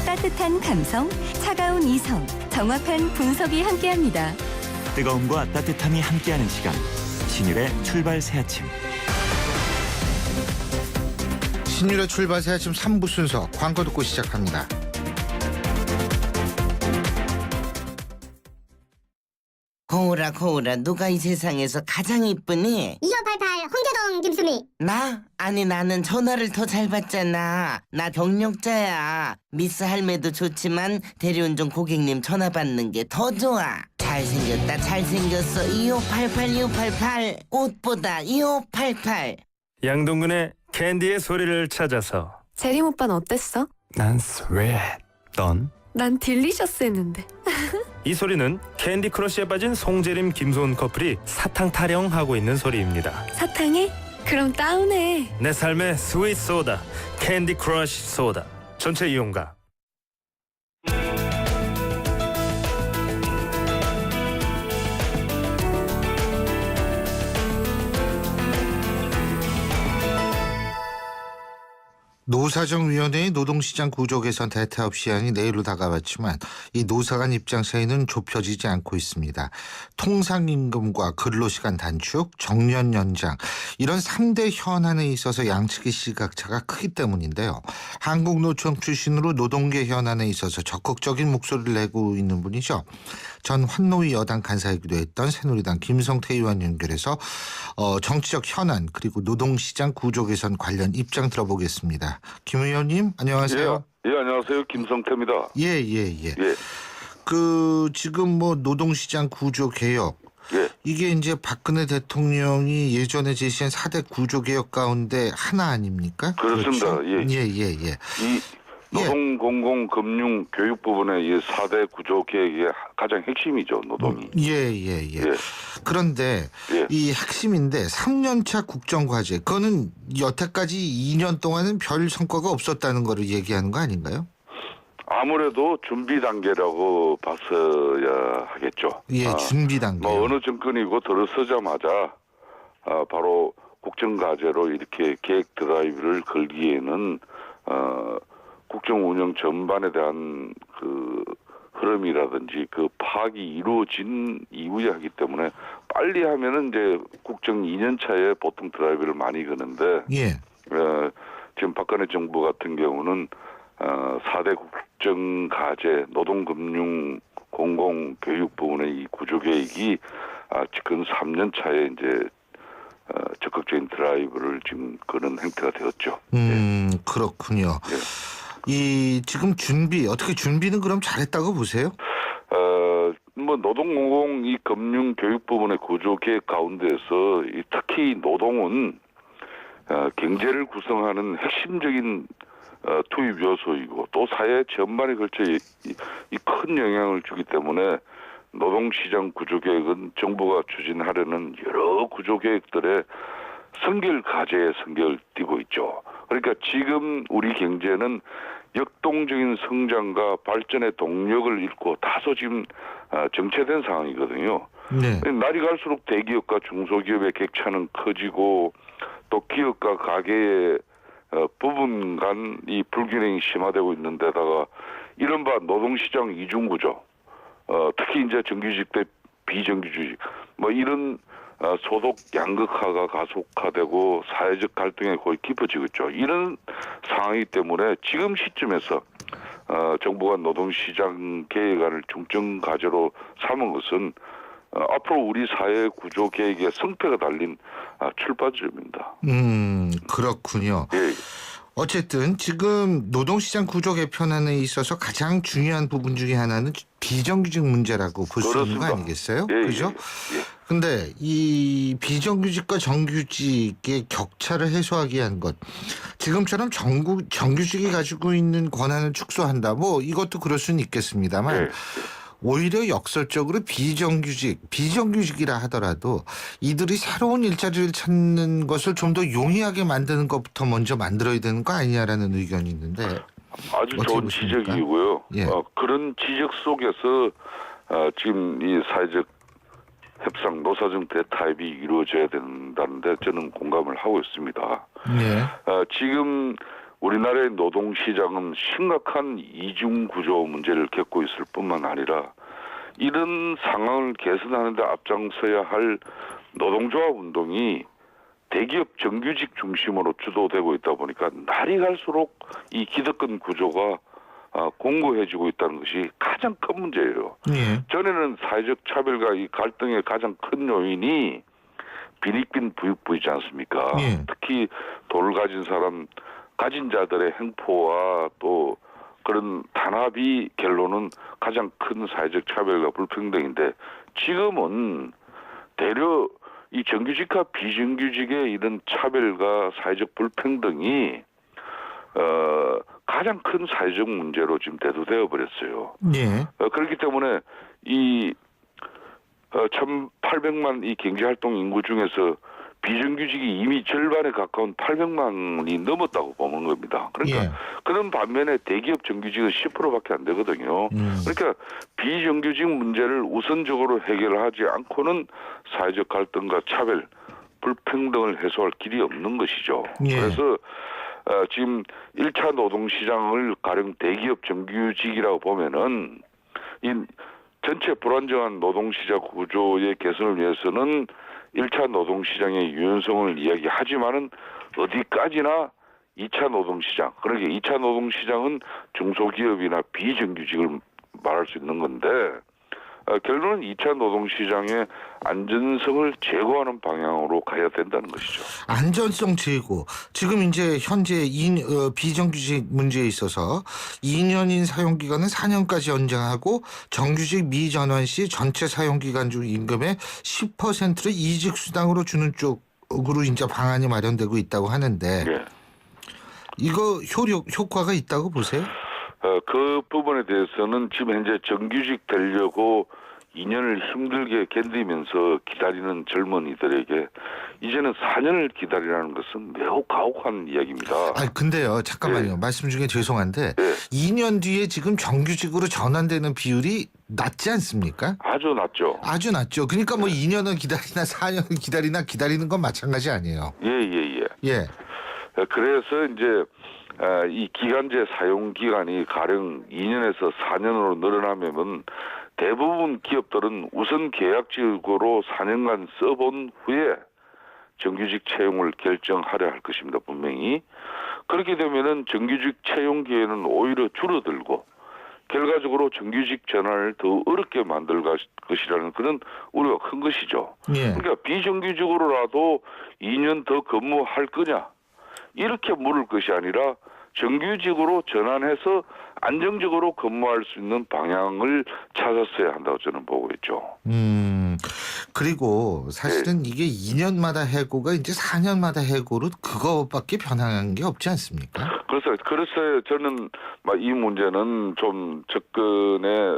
따뜻한 감성, 차가운 이성, 정확한 분석이 함께합니다. 뜨거움과 따뜻함이 함께하는 시간, 신율의 출발 새 아침. 신율의 출발 새 아침 3부 순서 광고 듣고 시작합니다. 거울아 거울아, 누가 이 세상에서 가장 이쁘니? 2588 홍대동 김수미. 나? 아니, 나는 전화를 더 잘 받잖아. 나 경력자야. 미스 할매도 좋지만 대리운전 고객님 전화 받는 게 더 좋아. 잘생겼다 잘생겼어. 2588 옷보다 2588. 양동근의 캔디의 소리를 찾아서. 재림 오빠는 어땠어? 난 스웨트. 넌? 난 딜리셔스 했는데. 이 소리는 캔디 크러쉬에 빠진 송재림 김소은 커플이 사탕 타령하고 있는 소리입니다. 사탕해? 그럼 다운해. 내 삶의 스윗 소다, 캔디 크러쉬 소다. 전체 이용가. 노사정위원회의 노동시장 구조 개선 대타협 시한이 내일로 다가왔지만 이 노사 간 입장 차이는 좁혀지지 않고 있습니다. 통상임금과 근로시간 단축, 정년 연장 이런 3대 현안에 있어서 양측의 시각차가 크기 때문인데요. 한국노총 출신으로 노동계 현안에 있어서 적극적인 목소리를 내고 있는 분이죠. 전 환노위 여당 간사이기도 했던 새누리당 김성태 의원 연결해서 정치적 현안 그리고 노동시장 구조 개선 관련 입장 들어보겠습니다. 김 의원님 안녕하세요. 예, 안녕하세요. 김성태입니다. 예. 예. 지금 뭐 노동시장 구조 개혁 예. 이게 이제 박근혜 대통령이 예전에 제시한 4대 구조 개혁 가운데 하나 아닙니까? 그렇습니다. 그렇죠? 예. 예. 이 노동, 공공, 금융, 교육 부분의 이 4대 구조 개혁의 가장 핵심이죠, 노동이. 예. 그런데 예. 이 핵심인데 3년차 국정과제 그거는 여태까지 2년 동안은 별 성과가 없었다는 거를 얘기하는 거 아닌가요? 아무래도 준비 단계라고 봤어야 하겠죠. 예, 준비 단계. 뭐 어느 정권이고 들어서자마자 바로 국정과제로 이렇게 계획 드라이브를 걸기에는 국정 운영 전반에 대한 그 흐름이라든지 그 파악이 이루어진 이후에 하기 때문에 빨리 하면은 이제 국정 2년 차에 보통 드라이브를 많이 거는데 예. 지금 박근혜 정부 같은 경우는 4대 국정과제, 노동금융, 공공교육 부분의 이 구조계획이 지금 3년 차에 이제 적극적인 드라이브를 지금 거는 행태가 되었죠. 그렇군요. 예. 이 지금 어떻게 준비는 그럼 잘했다고 보세요? 뭐 노동공공 이 금융 교육 부분의 구조 계획 가운데서 특히 노동은 경제를 구성하는 핵심적인 투입 요소이고 또 사회 전반에 걸쳐 이 큰 영향을 주기 때문에 노동시장 구조 계획은 정부가 추진하려는 여러 구조 계획들의 선결 과제에 선결을 띄고 있죠. 그러니까 지금 우리 경제는 역동적인 성장과 발전의 동력을 잃고 다소 지금 정체된 상황이거든요. 네. 날이 갈수록 대기업과 중소기업의 격차는 커지고 또 기업과 가계의 부분 간 이 불균형이 심화되고 있는 데다가 이른바 노동시장 이중구조, 특히 이제 정규직 대 비정규직 뭐 이런 소득 양극화가 가속화되고 사회적 갈등이 거의 깊어지고 있죠. 이런 상황이기 때문에 지금 시점에서 정부가 노동시장 계획안을 중점 과제로 삼은 것은 앞으로 우리 사회 구조 계획의 성패가 달린 출발점입니다. 그렇군요. 예. 어쨌든 지금 노동시장 구조 개편안에 있어서 가장 중요한 부분 중에 하나는 비정규직 문제라고 볼 수 있는 거 아니겠어요? 예, 그죠? 예. 근데 이 비정규직과 정규직의 격차를 해소하기 위한 것, 지금처럼 정규직이 가지고 있는 권한을 축소한다. 뭐 이것도 그럴 수는 있겠습니다만 예. 오히려 역설적으로 비정규직이라 하더라도 이들이 새로운 일자리를 찾는 것을 좀 더 용이하게 만드는 것부터 먼저 만들어야 되는 거 아니냐라는 의견이 있는데 아주 좋은 보십니까? 지적이고요. 예. 그런 지적 속에서 지금 이 사회적 협상 노사정 대타협이 이루어져야 된다는데 저는 공감을 하고 있습니다. 네. 지금 우리나라의 노동시장은 심각한 이중 구조 문제를 겪고 있을 뿐만 아니라 이런 상황을 개선하는 데 앞장서야 할 노동조합 운동이 대기업 정규직 중심으로 주도되고 있다 보니까 날이 갈수록 이 기득권 구조가 공고해지고 있다는 것이 가장 큰 문제예요. 예. 전에는 사회적 차별과 이 갈등의 가장 큰 요인이 빈익빈 부익부이지 않습니까? 예. 특히 돈을 가진 사람, 가진 자들의 행포와 또 그런 단합이 결론은 가장 큰 사회적 차별과 불평등인데 지금은 대려 이 정규직과 비정규직의 이런 차별과 사회적 불평등이 가장 큰 사회적 문제로 지금 대두되어 버렸어요. 예. 그렇기 때문에 이 1,800만 이 경제활동 인구 중에서 비정규직이 이미 절반에 가까운 800만이 넘었다고 보는 겁니다. 그러니까 예. 그런 반면에 대기업 정규직은 10%밖에 안 되거든요. 그러니까 비정규직 문제를 우선적으로 해결하지 않고는 사회적 갈등과 차별, 불평등을 해소할 길이 없는 것이죠. 예. 그래서 지금 1차 노동시장을 가령 대기업 정규직이라고 보면은 이 전체 불안정한 노동시장 구조의 개선을 위해서는 1차 노동시장의 유연성을 이야기하지만은 어디까지나 2차 노동시장, 그러니까 2차 노동시장은 중소기업이나 비정규직을 말할 수 있는 건데 결론은 2차 노동시장의 안전성을 제고하는 방향으로 가야 된다는 것이죠. 안전성 제고. 지금 이제 현재 비정규직 문제에 있어서 2년인 사용기간은 4년까지 연장하고 정규직 미전환 시 전체 사용기간 중 임금의 10%를 이직수당으로 주는 쪽으로 이제 방안이 마련되고 있다고 하는데 예. 이거 효과가 있다고 보세요? 그 부분에 대해서는 지금 현재 정규직 되려고 2년을 힘들게 견디면서 기다리는 젊은이들에게 이제는 4년을 기다리라는 것은 매우 가혹한 이야기입니다. 아 근데요 잠깐만요. 예. 말씀 중에 죄송한데 예. 2년 뒤에 지금 정규직으로 전환되는 비율이 낮지 않습니까? 아주 낮죠. 아주 낮죠. 그러니까 뭐 2년을 기다리나 4년을 기다리나 기다리는 건 마찬가지 아니에요. 예. 예. 그래서 이제 이 기간제 사용 기간이 가령 2년에서 4년으로 늘어나면 대부분 기업들은 우선 계약직으로 4년간 써본 후에 정규직 채용을 결정하려 할 것입니다. 분명히. 그렇게 되면은 정규직 채용 기회는 오히려 줄어들고 결과적으로 정규직 전환을 더 어렵게 만들 것이라는 그런 우려가 큰 것이죠. 예. 그러니까 비정규직으로라도 2년 더 근무할 거냐 이렇게 물을 것이 아니라 정규직으로 전환해서 안정적으로 근무할 수 있는 방향을 찾았어야 한다고 저는 보고 있죠. 그리고 사실은 이게 2년마다 해고가 이제 4년마다 해고로 그거밖에 변한 게 없지 않습니까? 그래서 저는 이 문제는 좀 접근에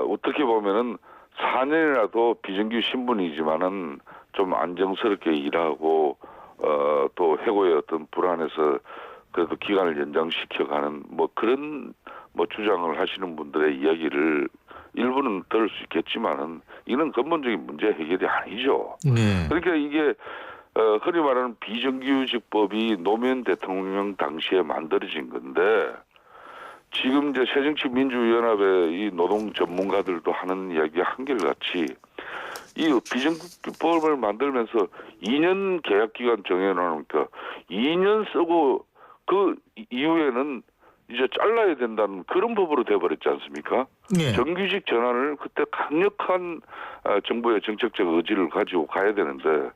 어떻게 보면은 4년이라도 비정규 신분이지만은 좀 안정스럽게 일하고 또 해고의 어떤 불안에서 그래도 기간을 연장시켜가는 그런 주장을 하시는 분들의 이야기를 일부는 들을 수 있겠지만은 이는 근본적인 문제 해결이 아니죠. 네. 그러니까 이게 흔히 말하는 비정규직법이 노무현 대통령 당시에 만들어진 건데 지금 이제 새정치민주연합의 이 노동 전문가들도 하는 이야기 한결같이 이 비정규직법을 만들면서 2년 계약 기간 정해놓으니까 2년 쓰고 그 이후에는 이제 잘라야 된다는 그런 법으로 돼버렸지 않습니까? 네. 정규직 전환을 그때 강력한 정부의 정책적 의지를 가지고 가야 되는데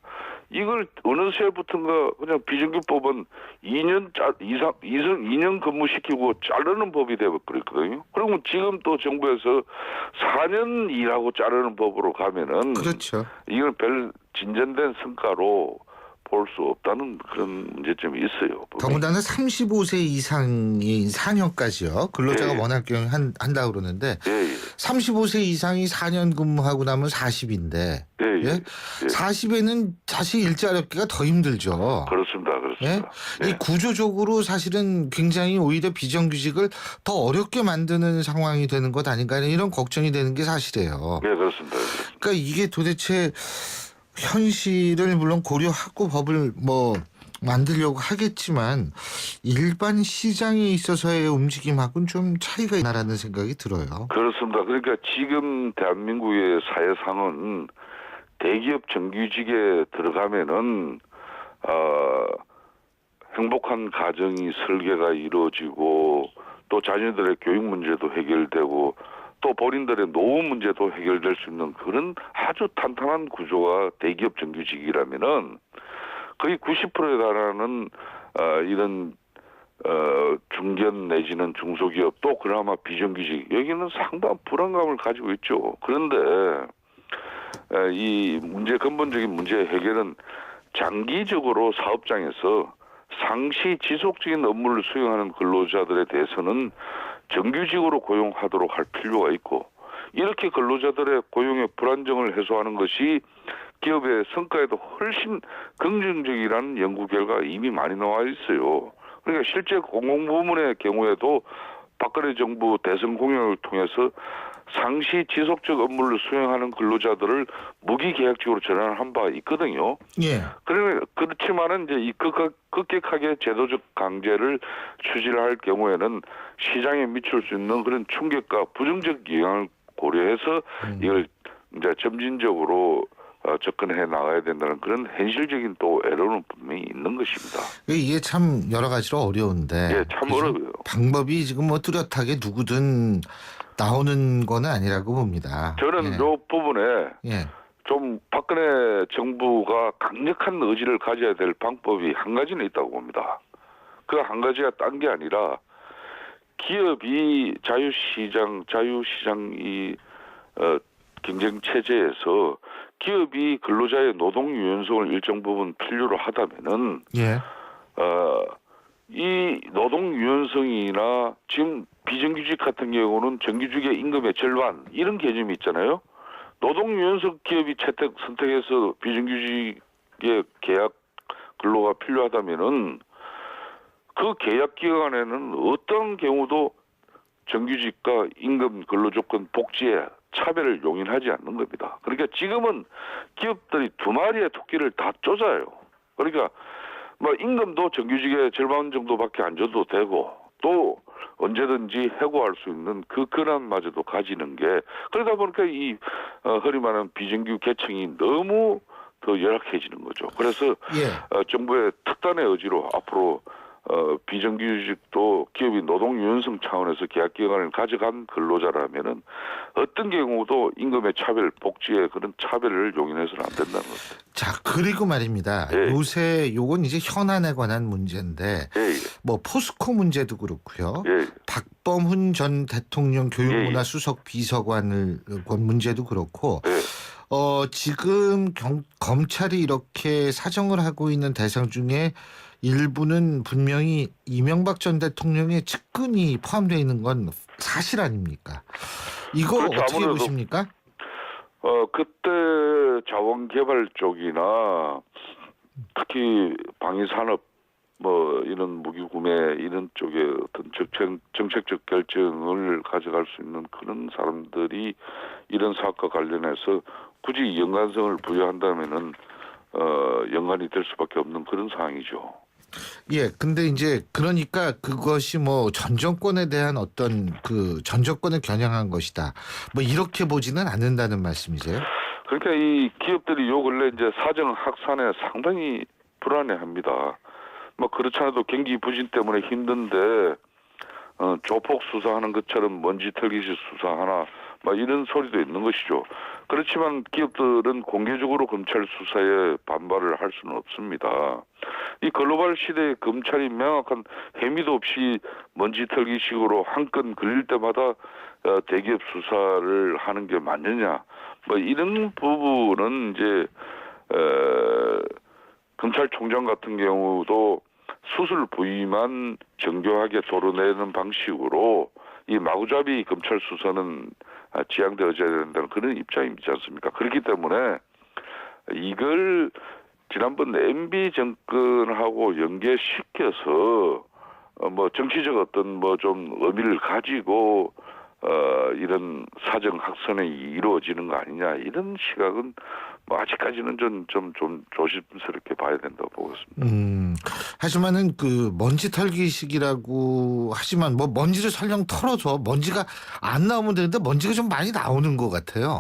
이걸 어느새부턴가 그냥 비정규법은 2년 근무시키고 자르는 법이 돼버렸거든요. 그러면 지금 또 정부에서 4년 일하고 자르는 법으로 가면은 그렇죠. 이건 별 진전된 성과로 볼 수 없다는 그런 문제점이 있어요. 더군다나 35세 이상이 4년까지요. 근로자가 예. 원할 경우 한다고 그러는데 예. 35세 이상이 4년 근무하고 나면 40인데 예. 40에는 사실 일자리 얻기가 더 힘들죠. 그렇습니다. 예? 이 구조적으로 사실은 굉장히 오히려 비정규직을 더 어렵게 만드는 상황이 되는 것 아닌가 이런 걱정이 되는 게 사실이에요. 예, 그렇습니다. 그러니까 이게 도대체 현실을 물론 고려하고 법을 만들려고 하겠지만 일반 시장에 있어서의 움직임하고는 좀 차이가 있나라는 생각이 들어요. 그렇습니다. 그러니까 지금 대한민국의 사회상은 대기업 정규직에 들어가면은 행복한 가정이 설계가 이루어지고 또 자녀들의 교육 문제도 해결되고 또 본인들의 노후 문제도 해결될 수 있는 그런 아주 탄탄한 구조가 대기업 정규직이라면은 거의 90%에 달하는 이런 중견 내지는 중소기업 또 그나마 비정규직 여기는 상당한 불안감을 가지고 있죠. 그런데 이 문제 근본적인 문제 해결은 장기적으로 사업장에서 상시 지속적인 업무를 수행하는 근로자들에 대해서는 정규직으로 고용하도록 할 필요가 있고 이렇게 근로자들의 고용의 불안정을 해소하는 것이 기업의 성과에도 훨씬 긍정적이라는 연구 결과가 이미 많이 나와 있어요. 그러니까 실제 공공부문의 경우에도 박근혜 정부 대선 공약을 통해서 상시 지속적 업무를 수행하는 근로자들을 무기계약직으로 전환한 바 있거든요. 예. 그렇지만은 이제 이 급격하게 제도적 강제를 추진할 경우에는 시장에 미칠 수 있는 그런 충격과 부정적 영향을 고려해서 이걸 이제 점진적으로 접근해 나가야 된다는 그런 현실적인 또 애로는 분명히 있는 것입니다. 이게 참 여러 가지로 어려운데. 예, 참 그죠? 어려워요. 방법이 지금 뭐 뚜렷하게 누구든 나오는 거는 아니라고 봅니다. 저는 예. 이 부분에 예. 좀 박근혜 정부가 강력한 의지를 가져야 될 방법이 한 가지는 있다고 봅니다. 그 한 가지가 딴 게 아니라 기업이 자유시장 이 경쟁 체제에서 기업이 근로자의 노동 유연성을 일정 부분 필요로 하다면은 예. 이 노동 유연성이나 지금 비정규직 같은 경우는 정규직의 임금의 절반 이런 개념이 있잖아요. 노동 유연성 기업이 선택해서 비정규직의 계약 근로가 필요하다면은 그 계약 기간에는 어떤 경우도 정규직과 임금 근로 조건 복지에 차별을 용인하지 않는 겁니다. 그러니까 지금은 기업들이 두 마리의 토끼를 다 쫓아요. 그러니까 뭐 임금도 정규직의 절반 정도밖에 안 줘도 되고 또 언제든지 해고할 수 있는 그 권한마저도 가지는 게 그러다 보니까 이 흔히 말하는 비정규 계층이 너무 더 열악해지는 거죠. 그래서 예. 정부의 특단의 의지로 앞으로 비정규직도 기업이 노동 유연성 차원에서 계약 기간을 가져간 근로자라면은 어떤 경우도 임금의 차별, 복지의 그런 차별을 용인해서는 안 된다는 겁니다. 자, 그리고 말입니다. 예. 요새 요건 이제 현안에 관한 문제인데 예, 뭐 포스코 문제도 그렇고요. 예. 박범훈 전 대통령 교육문화 예. 수석 비서관을 문제도 그렇고 예. 지금 검찰이 이렇게 사정을 하고 있는 대상 중에 일부는 분명히 이명박 전 대통령의 측근이 포함되어 있는 건 사실 아닙니까? 이거 그렇죠. 어떻게 아무래도 보십니까? 그때 자원개발 쪽이나 특히 방위산업 뭐 이런 무기구매 이런 쪽에 어떤 정책적 결정을 가져갈 수 있는 그런 사람들이 이런 사업과 관련해서 굳이 연관성을 부여한다면은 연관이 될 수밖에 없는 그런 상황이죠. 예, 근데 이제 그러니까 그것이 뭐 전 정권에 대한 어떤 그 전 정권을 겨냥한 것이다. 뭐 이렇게 보지는 않는다는 말씀이세요? 그러니까 이 기업들이 요 근래 이제 사정 확산에 상당히 불안해합니다. 뭐 그렇지 않아도 경기 부진 때문에 힘든데 조폭 수사하는 것처럼 먼지 털기식 수사하나 막 이런 소리도 있는 것이죠. 그렇지만 기업들은 공개적으로 검찰 수사에 반발을 할 수는 없습니다. 이 글로벌 시대에 검찰이 명확한 혐의도 없이 먼지 털기식으로 한 건 걸릴 때마다 대기업 수사를 하는 게 맞느냐. 뭐 이런 부분은 이제 검찰총장 같은 경우도 수술 부위만 정교하게 도려내는 방식으로 이 마구잡이 검찰 수사는 지양되어져야 된다는 그런 입장이지 않습니까? 그렇기 때문에 이걸 지난번 MB 정권하고 연계시켜서 뭐 정치적 어떤 뭐 좀 의미를 가지고 이런 사정 학선이 이루어지는 거 아니냐 이런 시각은 뭐 아직까지는 좀 조심스럽게 봐야 된다고 보고 있습니다. 하지만은 그 먼지 털기식이라고 하지만 뭐 먼지를 설령 털어줘 먼지가 안 나오면 되는데 먼지가 좀 많이 나오는 것 같아요.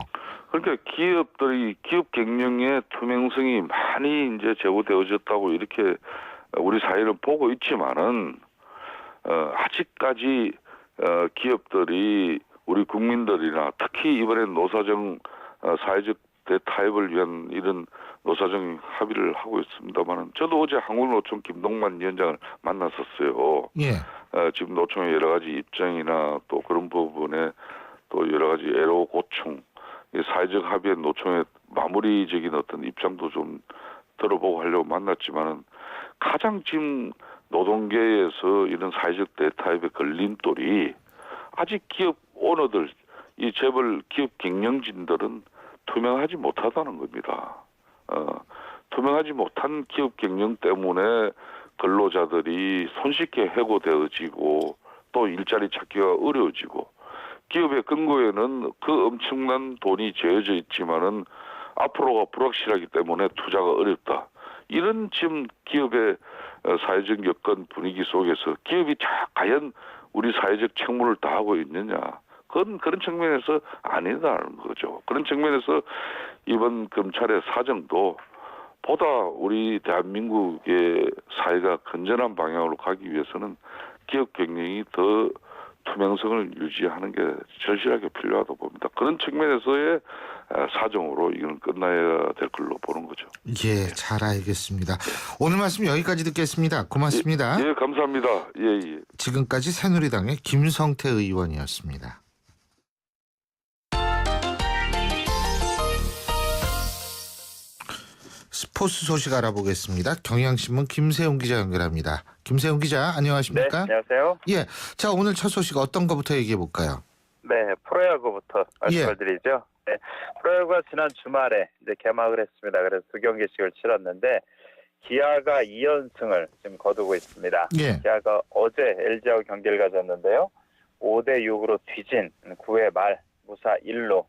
그러니까 기업들이 기업 경영의 투명성이 많이 이제 제고되어졌다고 이렇게 우리 사회를 보고 있지만은 아직까지 기업들이 우리 국민들이나 특히 이번에 노사정 사회적 대타협을 위한 이런 노사정 합의를 하고 있습니다만은 저도 어제 한국노총 김동만 위원장을 만났었어요. 예. 지금 노총의 여러 가지 입장이나 또 그런 부분에 또 여러 가지 애로 고충, 이 사회적 합의의 노총의 마무리적인 어떤 입장도 좀 들어보고 하려고 만났지만은 가장 지금 노동계에서 이런 사회적 대타협의 걸림돌이 아직 기업 오너들, 이 재벌 기업 경영진들은 투명하지 못하다는 겁니다. 투명하지 못한 기업 경영 때문에 근로자들이 손쉽게 해고되어지고 또 일자리 찾기가 어려워지고 기업의 근거에는 그 엄청난 돈이 재어져 있지만은 앞으로가 불확실하기 때문에 투자가 어렵다. 이런 지금 기업의 사회적 여건 분위기 속에서 기업이 과연 우리 사회적 책무를 다하고 있느냐. 그런 측면에서 아니다는 거죠. 그런 측면에서 이번 검찰의 사정도 보다 우리 대한민국의 사회가 건전한 방향으로 가기 위해서는 기업 경영이 더 투명성을 유지하는 게 절실하게 필요하다고 봅니다. 그런 측면에서의 사정으로 이건 끝나야 될 걸로 보는 거죠. 예, 잘 알겠습니다. 오늘 말씀 여기까지 듣겠습니다. 고맙습니다. 예, 감사합니다. 예. 지금까지 새누리당의 김성태 의원이었습니다. 스포츠 소식 알아보겠습니다. 경향신문 김세훈 기자 연결합니다. 김세훈 기자, 안녕하십니까? 네, 안녕하세요. 예, 자 오늘 첫 소식 어떤 것부터 얘기해 볼까요? 네, 프로야구부터 말씀을 드리죠. 네, 프로야구가 지난 주말에 이제 개막을 했습니다. 그래서 2경기씩을 치렀는데 기아가 2연승을 지금 거두고 있습니다. 예. 기아가 어제 LG하고 경기를 가졌는데요. 5대6으로 뒤진 9회 말 무사 1루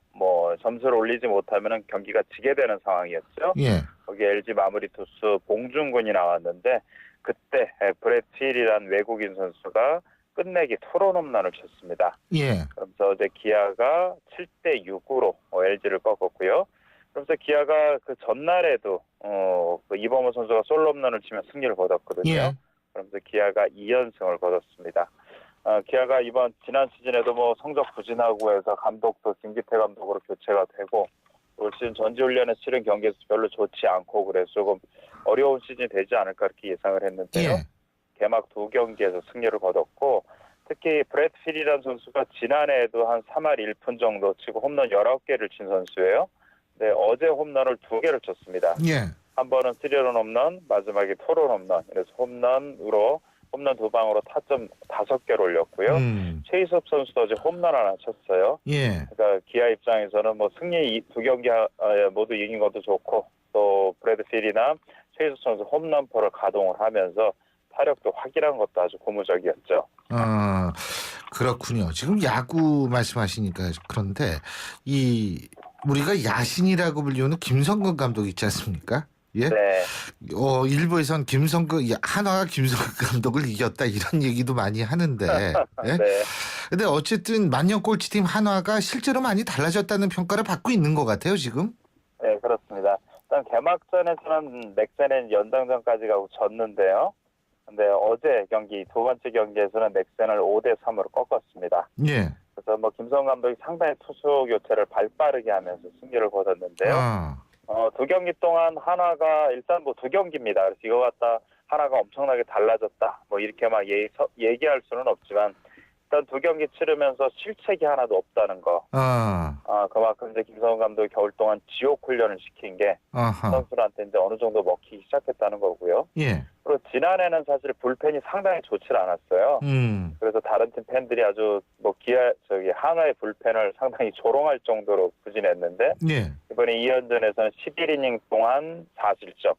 점수를 올리지 못하면 경기가 지게 되는 상황이었죠. 예. 거기 LG 마무리 투수 봉준군이 나왔는데 그때 브렛 힐이라는 외국인 선수가 끝내기 투런 홈런을 쳤습니다. 예. 그러면서 어제 기아가 7대6으로 LG를 꺾었고요. 그러면서 기아가 그 전날에도 그 이범호 선수가 솔로 홈런을 치며 승리를 거뒀거든요. 예. 그러면서 기아가 2연승을 거뒀습니다. 기아가 지난 시즌에도 성적 부진하고 해서 감독도 김기태 감독으로 교체가 되고 올 시즌 전지훈련에 치른 경기에서 별로 좋지 않고 그래서 조금 어려운 시즌이 되지 않을까 이렇게 예상을 했는데요. 예. 개막 2경기에서 승리를 거뒀고 특히 브렛 힐이라는 선수가 지난해에도 한 3할 1푼 정도 치고 홈런 19개를 친 선수예요. 네, 어제 홈런을 2개를 쳤습니다. 예. 한 번은 3런 홈런, 마지막에 투런 홈런. 그래서 홈런 2방으로 타점 5개를 올렸고요. 최희섭 선수도 어제 홈런 하나 쳤어요. 예. 그러니까 기아 입장에서는 승리 2경기 모두 이긴 것도 좋고 또 브래드 필이나 최희섭 선수 홈런포를 가동을 하면서 타력도 확인한 것도 아주 고무적이었죠. 그렇군요. 지금 야구 말씀하시니까 그런데 우리가 야신이라고 불리우는 김성근 감독 있지 않습니까? 예? 네. 일부에선 한화가 김성근 감독을 이겼다 이런 얘기도 많이 하는데. 예? 네. 근데 어쨌든 만년 꼴찌팀 한화가 실제로 많이 달라졌다는 평가를 받고 있는 것 같아요, 지금. 네, 그렇습니다. 일단 개막전에서는 넥센은 연장전까지 가고 졌는데요. 근데 어제 경기, 두 번째 경기에서는 넥센을 5대3으로 꺾었습니다. 예. 그래서 김성근 감독이 상당히 투수 교체를 발빠르게 하면서 승리를 거뒀는데요. 두 경기 동안 한화가 일단 2경기입니다. 그래서 이거 갖다 하나가 엄청나게 달라졌다. 이렇게 막 얘기할 수는 없지만 일단 2경기 치르면서 실책이 하나도 없다는 거. 그만큼 이제 김성훈 감독이 겨울 동안 지옥 훈련을 시킨 게 선수들한테 이제 어느 정도 먹히기 시작했다는 거고요. 예. 그리고 지난해는 사실 불펜이 상당히 좋질 않았어요. 그래서 다른 팀 팬들이 아주 한화의 불펜을 상당히 조롱할 정도로 부진했는데 예. 이번에 2연전에서는 11이닝 동안 4실점.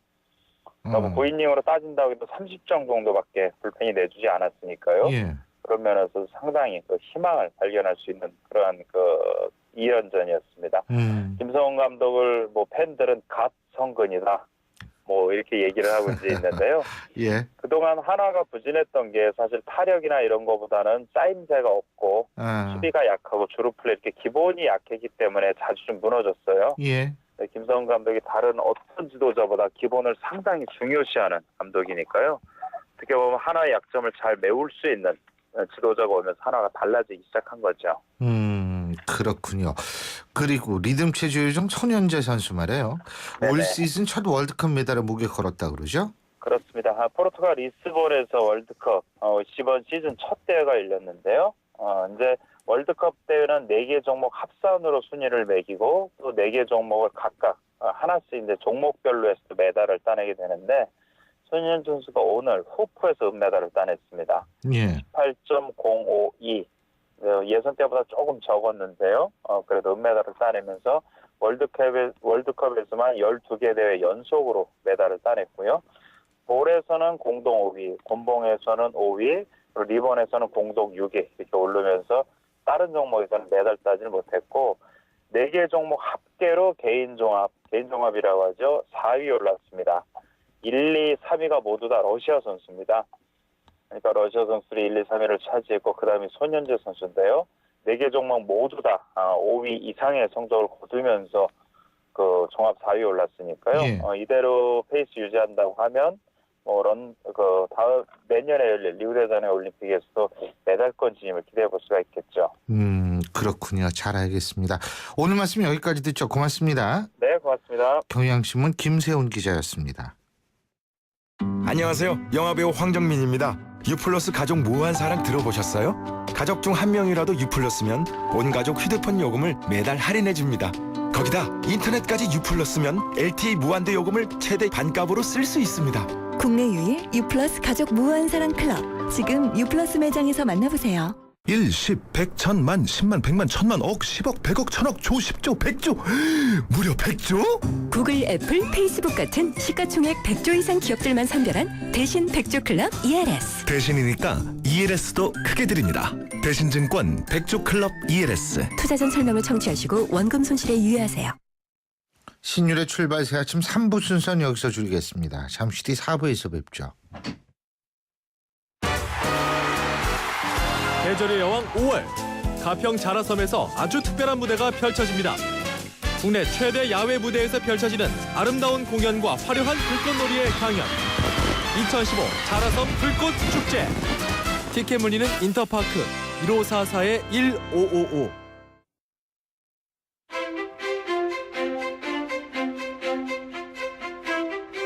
9이닝으로 따진다고 해도 30점 정도밖에 불펜이 내주지 않았으니까요. 예. 그런 면에서 상당히 그 희망을 발견할 수 있는 그러한 그 2연전이었습니다. 김성훈 감독을 뭐 팬들은 갓 성근이다. 뭐 이렇게 얘기를 하고 이제 있는데요. 예. 그동안 하나가 부진했던 게 사실 타력이나 이런 거보다는 짜임새가 없고 수비가 약하고 주루 플레이 이렇게 기본이 약했기 때문에 자주 좀 무너졌어요. 예. 네, 김성훈 감독이 다른 어떤 지도자보다 기본을 상당히 중요시하는 감독이니까요. 어떻게 보면 하나의 약점을 잘 메울 수 있는 지도자가 오면서 하나가 달라지기 시작한 거죠. 그렇군요. 그리고 리듬 체조 요정 손현재 선수 말이에요. 네네. 올 시즌 첫 월드컵 메달을 목에 걸었다 그러죠? 그렇습니다. 포르투갈 리스본에서 월드컵 이번 시즌 첫 대회가 열렸는데요. 이제 월드컵 대회는 4개 종목 합산으로 순위를 매기고 또 4개 종목을 각각 하나씩 이제 종목별로 해서 메달을 따내게 되는데 손현재 선수가 오늘 호프에서 은메달을 따냈습니다. 예. 18.052 예선 때보다 조금 적었는데요. 그래도 은메달을 따내면서 월드컵에서만 12개 대회 연속으로 메달을 따냈고요. 볼에서는 공동 5위, 곤봉에서는 5위, 그리고 리본에서는 공동 6위 이렇게 오르면서 다른 종목에서는 메달 따지를 못했고 4개 종목 합계로 개인 종합이라고 하죠. 4위 올랐습니다. 1, 2, 3위가 모두 다 러시아 선수입니다. 그러니까 러시아 선수들이 1, 2, 3위를 차지했고 그 다음이 손현재 선수인데요. 4개 종목 모두 다 5위 이상의 성적을 거두면서 그 종합 4위 올랐으니까요. 예. 이대로 페이스 유지한다고 하면 다음 내년에 열릴 리우데자네이루 올림픽에서도 메달권 진입을 기대해 볼 수가 있겠죠. 그렇군요. 잘 알겠습니다. 오늘 말씀 여기까지 듣죠. 고맙습니다. 네, 고맙습니다. 경향신문 김세훈 기자였습니다. 안녕하세요. 영화배우 황정민입니다. 유플러스 가족 무한 사랑 들어보셨어요? 가족 중 한 명이라도 유플러스면 온 가족 휴대폰 요금을 매달 할인해 줍니다. 거기다 인터넷까지 유플러스면 LTE 무한대 요금을 최대 반값으로 쓸 수 있습니다. 국내 유일 유플러스 가족 무한사랑 클럽. 지금 유플러스 매장에서 만나보세요. 1, 10, 100, 1000만, 10만, 100만, 1000만, 억, 10억, 100억, 1000억, 조, 10조, 100조. 무려 100조? 구글, 애플, 페이스북 같은 시가총액 100조 이상 기업들만 선별한 대신 100조 클럽 ELS. 대신이니까 ELS도 크게 드립니다. 대신증권 100조 클럽 ELS. 투자 전 설명을 청취하시고 원금 손실에 유의하세요. 신율의 출발 새 아침 3부 순서는 여기서 줄이겠습니다. 잠시 뒤 4부에서 뵙죠. 계절의 여왕 5월 가평 자라섬에서 아주 특별한 무대가 펼쳐집니다. 국내 최대 야외 무대에서 펼쳐지는 아름다운 공연과 화려한 불꽃놀이의 강연 2015 자라섬 불꽃축제. 티켓 문의는 인터파크 1544-1555.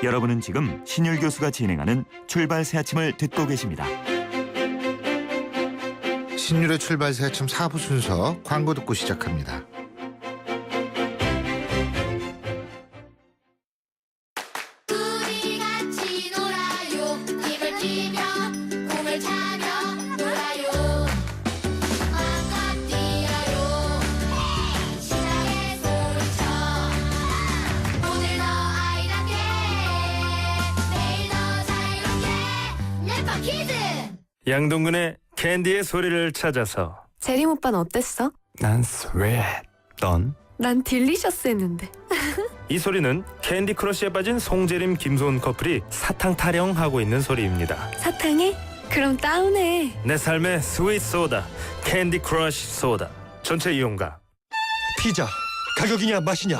여러분은 지금 신율 교수가 진행하는 출발 새 아침을 듣고 계십니다. 신율의 출발 새 아침 4부 순서 광고 듣고 시작합니다. 우리 같이 놀아요. 힘을 뛰며 공을 차며 놀아요. 마음껏 뛰어요. 시작에 소리쳐. 오늘 너 아이답게 내일 너 자유롭게 랩퍼 키즈. 양동근의 캔디의 소리를 찾아서. 재림 오빠는 어땠어? 난 스웨트. 넌? 난 딜리셔스 했는데. 이 소리는 캔디 크러쉬에 빠진 송재림 김소은 커플이 사탕 타령하고 있는 소리입니다. 사탕해? 그럼 다운해. 내 삶의 스윗 소다, 캔디 크러쉬 소다. 전체 이용가. 피자 가격이냐 맛이냐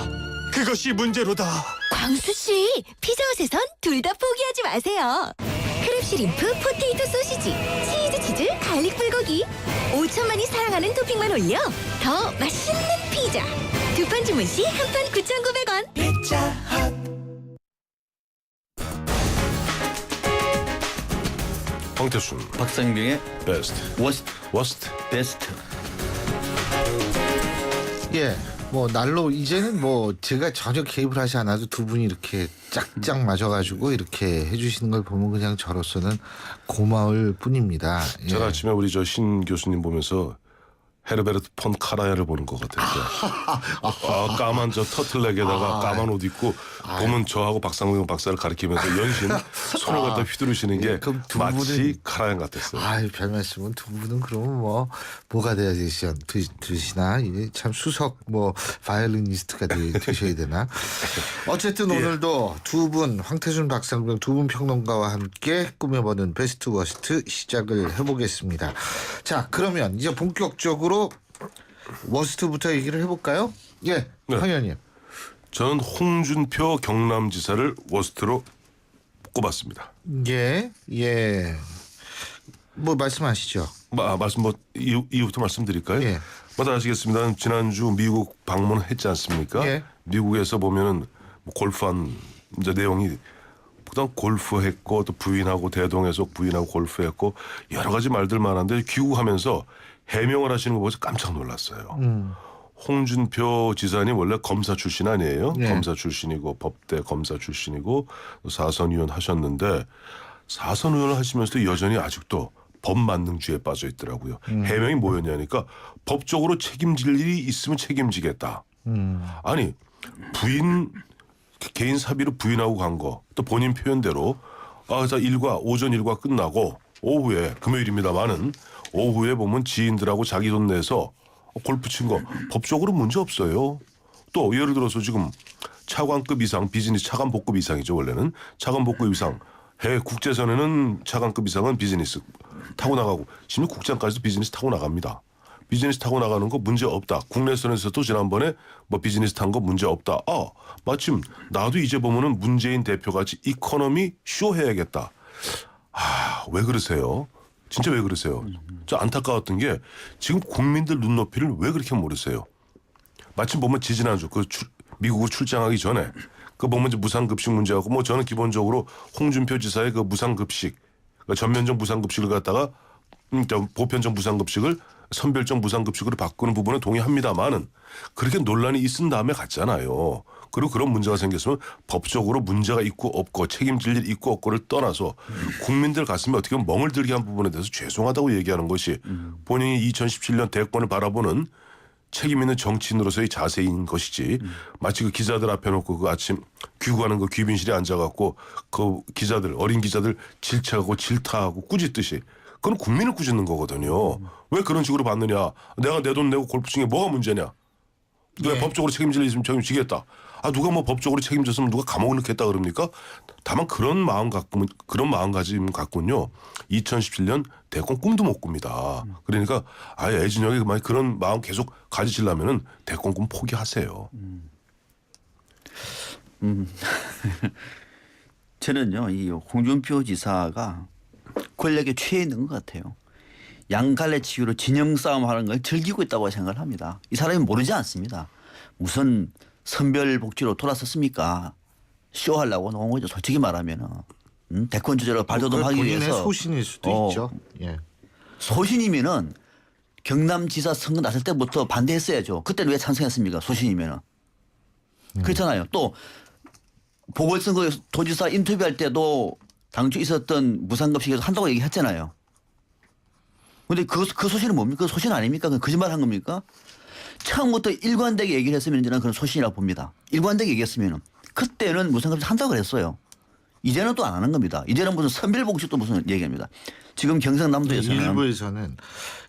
그것이 문제로다. 광수씨, 피자헛에선 둘 다 포기하지 마세요. 크랩 시림프, 포테이토 소시지, 치즈, 갈릭 불고기 5천만이 사랑하는 토핑만 올려 더 맛있는 피자. 두 판 주문 시 한 판 9,900원. 피자헛. 황태순 박상병의 베스트 워스트 베스트. 예, 뭐 날로 이제는 뭐 제가 전혀 개입을 하지 않아도 두 분이 이렇게 짝짝 맞아가지고 이렇게 해주시는 걸 보면 그냥 저로서는 고마울 뿐입니다. 예. 제가 아침에 우리 저 신 교수님 보면서 헤르베르트 폰 카라야를 보는 것 같았어요. 까만 저 터틀넥에다가 까만 옷 입고 보면 저하고 박상용 박사를 가리키면서 연신 손을 갖다 휘두르시는 게 마치 카라얀 같았어요. 아유, 별 말씀은 두 분은 그러면 뭐가 돼야 되시나? 이게 참 수석 바이올리니스트가 되셔야 되나? 어쨌든 오늘도 두 분 황태준 박상병 두 분 평론가와 함께 꾸며보는 베스트 워스트 시작을 해보겠습니다. 자, 그러면 이제 본격적으로 워스트부터 얘기를 해볼까요? 예, 황 의원님. 저는 홍준표 경남지사를 워스트로 꼽았습니다. 예. 말씀하시죠. 말씀 이후부터 말씀드릴까요? 예. 다 아시겠습니다. 지난주 미국 방문했지 않습니까? 예. 미국에서 보면은 골프한 이제 내용이 그다음 골프했고 또 부인하고 대동에서 부인하고 골프했고 여러 가지 말들 많은데 귀국하면서 해명을 하시는 거 보고서 깜짝 놀랐어요. 홍준표 지사님 원래 검사 출신 아니에요? 네. 검사 출신이고 법대 검사 출신이고 사선 의원 하셨는데 사선 의원을 하시면서도 여전히 아직도 법만능주의에 빠져 있더라고요. 해명이 뭐였냐니까 법적으로 책임질 일이 있으면 책임지겠다. 아니 부인 개인 사비로 부인하고 간 거 또 본인 표현대로 그래서 오전 일과 끝나고 오후에 금요일입니다만은 오후에 보면 지인들하고 자기 돈 내서 골프 친 거 법적으로 문제 없어요. 또 예를 들어서 지금 차관급 이상 비즈니스 차관복급 이상이죠. 원래는 차관복급 이상 해외 국제선에는 차관급 이상은 비즈니스 타고 나가고 심지어 국장까지도 비즈니스 타고 나갑니다. 비즈니스 타고 나가는 거 문제 없다. 국내선에서도 지난번에 비즈니스 탄 거 문제 없다. 마침 나도 이제 보면은 문재인 대표같이 이코노미 쇼 해야겠다. 왜 그러세요? 진짜 왜 그러세요? 저 안타까웠던 게 지금 국민들 눈높이를 왜 그렇게 모르세요? 마침 보면 지지난주 미국으로 출장하기 전에 보면 이제 무상급식 문제하고 저는 기본적으로 홍준표 지사의 무상급식 전면적 무상급식을 갖다가 보편적 무상급식을 선별적 무상급식으로 바꾸는 부분에 동의합니다만은 그렇게 논란이 있은 다음에 갔잖아요. 그리고 그런 문제가 생겼으면 법적으로 문제가 있고 없고 책임질 일 있고 없고를 떠나서 국민들 가슴에 어떻게 보면 멍을 들게 한 부분에 대해서 죄송하다고 얘기하는 것이 본인이 2017년 대권을 바라보는 책임 있는 정치인으로서의 자세인 것이지 마치 그 기자들 앞에 놓고 아침 귀국하는 귀빈실에 앉아갖고 기자들 어린 기자들 질책하고 질타하고 꾸짖듯이 그건 국민을 꾸짖는 거거든요. 왜 그런 식으로 받느냐. 내가 내 돈 내고 골프 친 게 뭐가 문제냐. 왜 법적으로 책임질 일 있으면 책임지겠다. 누가 법적으로 책임졌으면 누가 감옥을 넣겠다 그럽니까? 다만 그런 마음가짐 갖고는요. 2017년 대권 꿈도 못 꿉니다. 그러니까 애진영이 그런 마음 계속 가지시려면은 대권 꿈 포기하세요. 저는요, 이 홍준표 지사가 권력에 취해 있는 것 같아요. 양갈래 치유로 진영 싸움하는 걸 즐기고 있다고 생각을 합니다. 이 사람이 모르지 않습니다. 무슨 선별복지로 돌아섰습니까? 쇼하려고 나온 거죠. 솔직히 말하면 대권 주자로 발돋움하기 위해서. 본인의 소신일 수도 있죠. 예. 소신이면은 경남지사 선거 나설 때부터 반대했어야죠. 그때는 왜 찬성했습니까? 소신이면은. 그렇잖아요. 또 보궐선거 도지사 인터뷰할 때도 당초 있었던 무상급식에서 한다고 얘기했잖아요. 근데 그 소신은 뭡니까? 그 소신 아닙니까? 그건 거짓말 한 겁니까? 처음부터 일관되게 얘기를 했으면 저는 그런 소신이라고 봅니다. 일관되게 얘기했으면. 그때는 무상급식 한다고 그랬어요. 이제는 또 안 하는 겁니다. 이제는 무슨 선별복지도 무슨 얘기합니다. 지금 경상남도에서는 일부에서는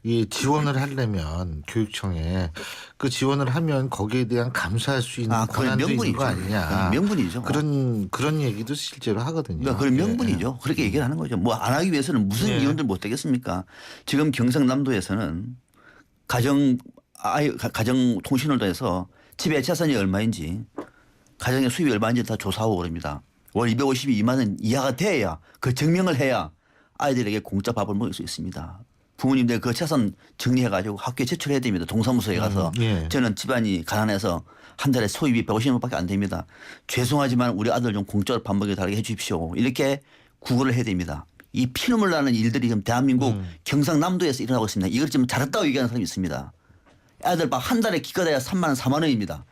이 지원을 하려면 교육청에 그 지원을 하면 거기에 대한 감사할 수 있는 권한도 있는 거 아니냐. 명분이죠. 그런 얘기도 실제로 하거든요. 그러니까 그런 명분이죠. 그렇게 얘기를 하는 거죠. 안 하기 위해서는 무슨 이유들 못 되겠습니까? 지금 경상남도에서는 가정통신을 통해서 집에 애차산이 얼마인지 가정의 수입이 얼마인지 다 조사하고 그럽니다. 월 252만 원 이하가 돼야 그 증명을 해야 아이들에게 공짜 밥을 먹일 수 있습니다. 부모님들 그 차선 정리해가지고 학교에 제출해야 됩니다. 동사무소에 가서. 저는 집안이 가난해서 한 달에 소입이 150만 원밖에 안 됩니다. 죄송하지만 우리 아들 좀 공짜로 밥 먹여 달라고 해 주십시오. 이렇게 구걸을 해야 됩니다. 이 피눈물 나는 일들이 지금 대한민국 경상남도에서 일어나고 있습니다. 이걸 좀 잘했다고 얘기하는 사람이 있습니다. 아들 밥 한 달에 기껏해야 3만 원, 4만 원입니다.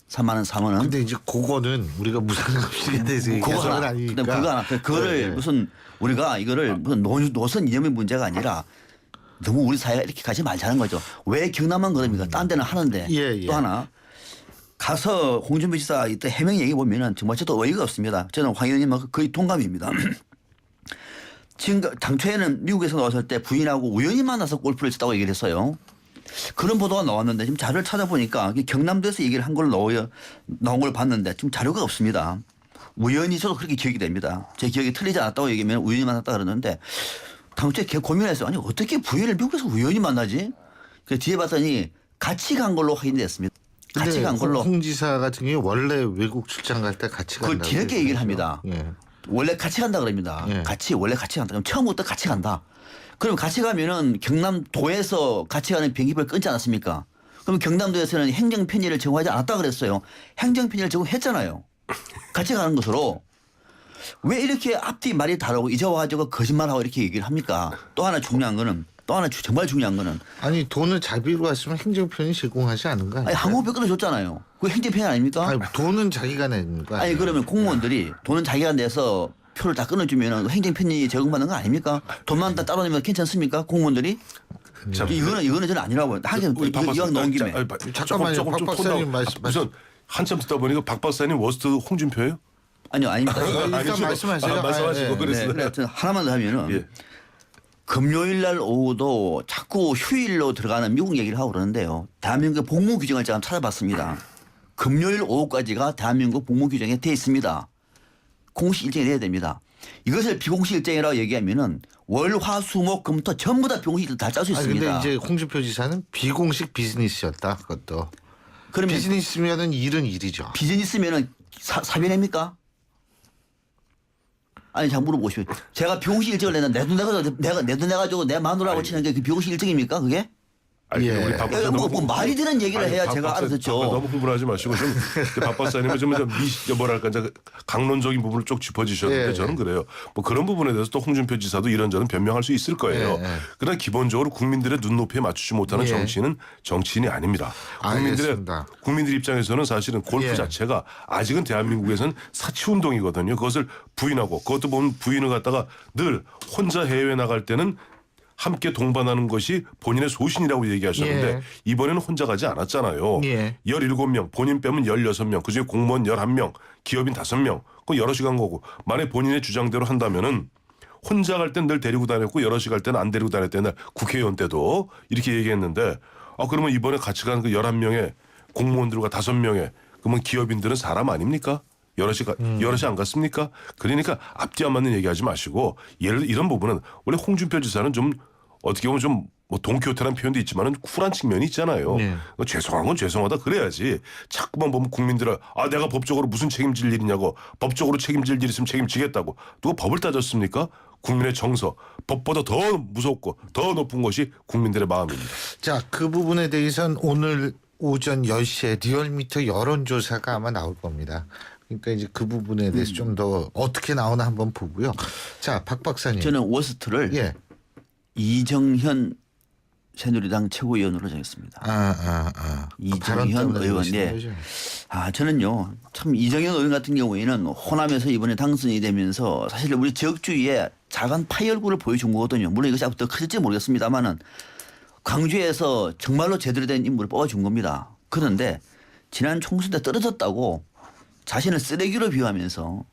3만 원, 4만 원. 근데 이제 그거는 우리가 무상급식에 대해서 얘기하는 건 아니니까. 그거 하나. 그거를 무슨 우리가 이거를 무슨 노선 이념의 문제가 아니라 너무 우리 사회가 이렇게 가지 말자는 거죠. 왜 경남만 그럽니까? 딴 데는 하는데. 또 하나 가서 홍준표 지사 이때 해명 얘기 보면은 정말 저도 어이가 없습니다. 저는 황 의원님하고 거의 동감입니다. 지금 당초에는 미국에서 나왔을 때 부인하고 우연히 만나서 골프를 쳤다고 얘기를 했어요. 그런 보도가 나왔는데 지금 자료를 찾아보니까 경남도에서 얘기를 한 걸 나온 걸 봤는데 지금 자료가 없습니다. 우연히 저도 그렇게 기억이 됩니다. 제 기억이 틀리지 않았다고 얘기하면 우연히 만났다 그러는데 당초에 고민했어요. 아니 어떻게 부인을 미국에서 우연히 만나지? 그래서 뒤에 봤더니 같이 간 걸로 확인됐습니다. 같이 간 걸로. 홍 지사 같은 경우 원래 외국 출장 갈 때 같이 간다고. 그걸 뒤늦게 얘기를 합니다. 예. 원래 같이 간다 그럽니다. 예. 원래 같이 간다. 그럼 처음부터 같이 간다. 그럼 같이 가면은 경남도에서 같이 가는 비행기표를 끊지 않았습니까? 그럼 경남도에서는 행정편의를 제공하지 않았다 그랬어요. 행정편의를 제공했잖아요. 같이 가는 것으로. 왜 이렇게 앞뒤 말이 다르고 이제 와가지고 거짓말하고 이렇게 얘기를 합니까? 또 하나 정말 중요한 거는 아니 돈을 자비로 왔으면 행정편이 제공하지 않은 거 아니에요? 아니 항공표 끊어줬잖아요. 그게 행정편이 아닙니까? 아니, 돈은 자기가 내는 거 아니에요? 아니 그러면 공무원들이 돈은 자기가 내서 표를 다 끊어주면 행정편이 제공받는 거 아닙니까? 돈만 다 따로 내면 괜찮습니까? 공무원들이? 이거는 저는 아니라고. 하긴 이왕 넣은 김에. 잠깐만요. 박 박사님 말씀. 우선 한참 듣다 보니까 박 박사님 워스트 홍준표예요? 아니요, 아닙니다. 일단 말씀하세요. 말씀하시고 그랬어요. 그래, 하나만 더 하면은 금요일 날 오후도 자꾸 휴일로 들어가는 미국 얘기를 하고 그러는데요. 대한민국 복무 규정을 제가 찾아봤습니다. 금요일 오후까지가 대한민국 복무 규정에 돼 있습니다. 공식 일정이 돼야 됩니다. 이것을 비공식 일정이라고 얘기하면은 월, 화, 수, 목, 금토 전부 다 비공식 일정 다 짤 수 있습니다. 근데 이제 홍준표 지사는 비공식 비즈니스였다. 그것도. 그러면 비즈니스면은 일은 일이죠. 비즈니스면은 사변입니까? 아니, 잘 물어보고 싶어요. 제가 비공식 일정을 내는 내 돈 내가지고 내 마누라하고 치는 게 그 비공식 일정입니까, 그게? 아니, 우리 박 박사 뭐 말이 되는 얘기를 해야 제가 알아듣죠. 너무 흥분하지 마시고 좀 박 박사님은 좀 뭐랄까 이제 강론적인 부분을 쭉 짚어주셨는데 저는 그래요. 뭐 그런 부분에 대해서 또 홍준표 지사도 이런저런 변명할 수 있을 거예요. 그러나 기본적으로 국민들의 눈높이에 맞추지 못하는 정치인은 정치인이 아닙니다. 국민들 입장에서는 사실은 골프 자체가 아직은 대한민국에서는 사치 운동이거든요. 그것을 부인하고 그것도 보면 부인을 갖다가 늘 혼자 해외 나갈 때는 함께 동반하는 것이 본인의 소신이라고 얘기하셨는데 이번에는 혼자 가지 않았잖아요. 17명, 본인 빼면 16명, 그중에 공무원 11명, 기업인 5명, 그 여럿이 간 거고 만약 본인의 주장대로 한다면은 혼자 갈 땐 늘 데리고 다녔고 여럿이 갈 때는 안 데리고 다녔다. 옛날 국회의원 때도 이렇게 얘기했는데 그러면 이번에 같이 간 그 11명의 공무원들과 5명의 그러면 기업인들은 사람 아닙니까? 여럿이 안 갔습니까? 그러니까 앞뒤 안 맞는 얘기하지 마시고 이런 부분은 원래 홍준표 지사는 좀 어떻게 보면 좀 뭐 동키호테라는 표현도 있지만은 쿨한 측면이 있잖아요. 죄송한 건 죄송하다 그래야지. 자꾸만 보면 국민들은 내가 법적으로 무슨 책임질 일이냐고 법적으로 책임질 일 있으면 책임지겠다고 누가 법을 따졌습니까? 국민의 정서 법보다 더 무섭고 더 높은 것이 국민들의 마음입니다. 자, 그 부분에 대해서는 오늘 오전 10시에 리얼미터 여론조사가 아마 나올 겁니다. 그러니까 이제 그 부분에 대해서 좀 더 어떻게 나오나 한번 보고요. 자, 박 박사님. 저는 워스트를 이정현 새누리당 최고위원으로 정했습니다. 이정현 의원. 저는요 참 이정현 의원 같은 경우에는 호남에서 이번에 당선이 되면서 사실 우리 지역주의에 작은 파이 얼굴을 보여준 거거든요. 물론 이것이 앞으로 더 커질지 모르겠습니다만은 광주에서 정말로 제대로 된 인물을 뽑아준 겁니다. 그런데 지난 총선 때 떨어졌다고 자신을 쓰레기로 비유하면서